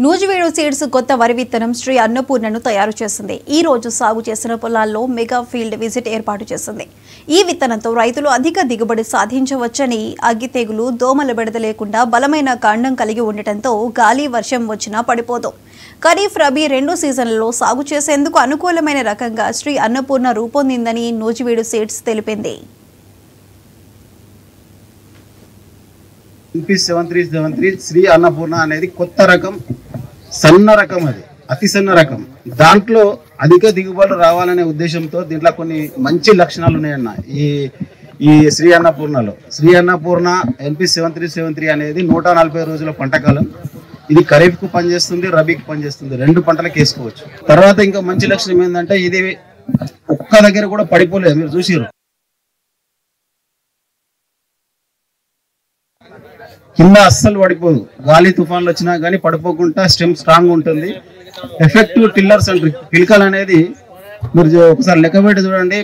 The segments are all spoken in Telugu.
నూజివీడు సీడ్స్ కొత్త వరి విత్తనం శ్రీ అన్నపూర్ణను తయారు చేసింది. ఈ రోజు సాగు చేసిన పొలాల్లో మెగా ఫీల్డ్ విజిట్ ఏర్పాటు చేసింది. ఈ విత్తనంతో రైతులు అధిక దిగుబడి సాధించవచ్చని, అగ్గి తెగులు, దోమల బెడద లేకుండా బలమైన కాండం కలిగి ఉండటంతో గాలి వర్షం వచ్చినా పడిపోదు. ఖరీఫ్, రబీ రెండు సీజన్లలో సాగు చేసేందుకు అనుకూలమైన రకంగా శ్రీ అన్నపూర్ణ రూపొందిందని నూజివీడు సీడ్స్ తెలిపింది. MP7373 శ్రీ అన్నపూర్ణ అనేది కొత్త రకం, సన్న రకం, అది అతి సన్న రకం. దాంట్లో అధిక దిగుబడులు రావాలనే ఉద్దేశంతో దీంట్లో కొన్ని మంచి లక్షణాలు ఉన్నాయన్న. ఈ శ్రీ అన్నపూర్ణలో శ్రీ అన్నపూర్ణ MP7373 అనేది 140 రోజుల పంటకాలం. ఇది ఖరీఫ్కు పనిచేస్తుంది, రబీకి పనిచేస్తుంది, రెండు పంటలకు వేసుకోవచ్చు. తర్వాత ఇంకా మంచి లక్షణం ఏంటంటే ఇది ఒక్క దగ్గర కూడా పడిపోలేదు. మీరు చూసిరు, కింద అస్సలు పడిపోదు. గాలి తుఫాన్లు వచ్చినా కానీ పడిపోకుండా స్టెమ్ స్ట్రాంగ్ ఉంటుంది. ఎఫెక్టివ్ టిల్లర్స్ అండ్ పిలకలు అనేది మీరు ఒకసారి లెక్క పెట్టి చూడండి.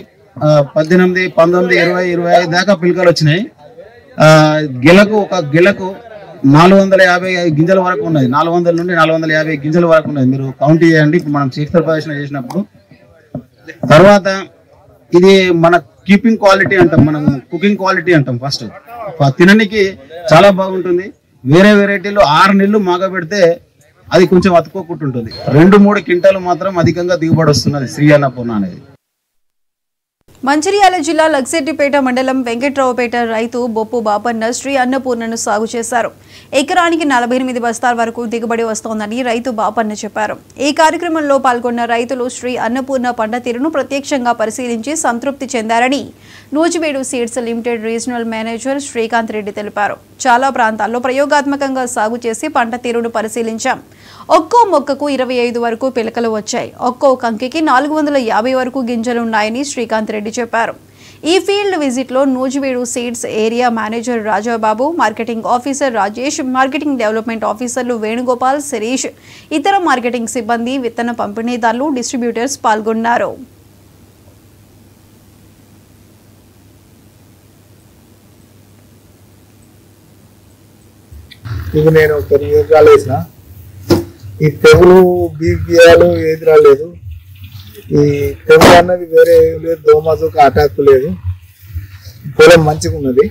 18, 19, 20, 25 దాకా పిలకలు వచ్చినాయి. ఒక గెలకు 450 గింజల వరకు ఉన్నది. 400 నుండి 450 గింజల వరకు ఉన్నది. మీరు కౌంట్ చేయండి. ఇప్పుడు మనం క్షేత్ర ప్రదర్శన చేసినప్పుడు. తర్వాత ఇది మన కీపింగ్ క్వాలిటీ అంటాం, మనం కుకింగ్ క్వాలిటీ అంటాం. ఫస్ట్ తినడానికి చాలా బాగుంటుంది. వేరే వెరైటీలో 6 నెలలు మాగబెడితే అది కొంచెం అతుక్కోకుంటుంటుంది. 2-3 క్వింటాలు మాత్రం అధికంగా దిగుబడి వస్తున్నది శ్రీ అన్నపూర్ణ అనేది. మంచిర్యాల జిల్లా లక్సెట్టిపేట మండలం వెంకట్రావుపేట రైతు బొప్పు బాపన్న శ్రీ అన్నపూర్ణను సాగు చేశారు. ఎకరానికి 48 బస్తాల వరకు దిగుబడి వస్తోందని రైతు బాపన్న చెప్పారు. ఈ కార్యక్రమంలో పాల్గొన్న రైతులు శ్రీ అన్నపూర్ణ పంట తీరును ప్రత్యక్షంగా పరిశీలించి సంతృప్తి చెందారని Nuziveedu Seeds Limited regional manager Srikanth Reddy తెలిపారు. చాలా ప్రాంతాల్లో ప్రయోగాత్మకంగా సాగు చేసి పంట తీరును పరిశీలించాం. ఒక్కో మొక్కకు 25 వరకు పిలకలు వచ్చాయి. ఒక్కో కంకికి 450 వరకు గింజలున్నాయని శ్రీకాంత్ రెడ్డి చెప్పారు. ఈ ఫీల్డ్ విజిట్లో Nuziveedu Seeds area manager Rajababu, marketing officer Rajesh, marketing development ఆఫీసర్లు వేణుగోపాల్, శిరీష్, ఇతర మార్కెటింగ్ సిబ్బంది, విత్తన పంపిణీదారులు, డిస్ట్రిబ్యూటర్స్ పాల్గొన్నారు. ఈ తెగులు బీపియాలు ఏది రాలేదు. ఈ తెగులు అన్నది వేరే లేదు, దోమజుక అటాక్ లేదు. పొలం మంచిగా ఉన్నది.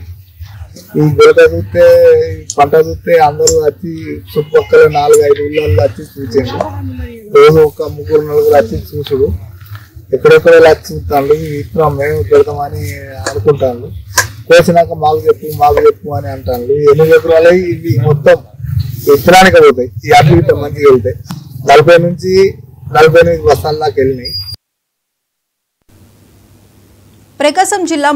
ఈ గొడవ చూస్తే, పంట చూస్తే అందరూ వచ్చి చుట్టుపక్కల 4-5 ఇళ్ళల్లో వచ్చి చూసారు. రోజు ఒక 3-4 వచ్చి చూసుడు. ఎక్కడెక్కడ వచ్చి చూస్తాను. ఇస్తున్నాం, మేము పెడతామని అనుకుంటాను. కోసినాక మాకు చెప్పు అని అంటాను. 8 ఎకరాలు ఇవి మొత్తం విత్తనానికి పోతాయి. ఈ అడ్డు గిట్ట మంచిగా వెళ్తాయి. 40 నుంచి 48 బస్తాల దాకా వెళ్ళినాయి. ప్రకాశం జిల్లా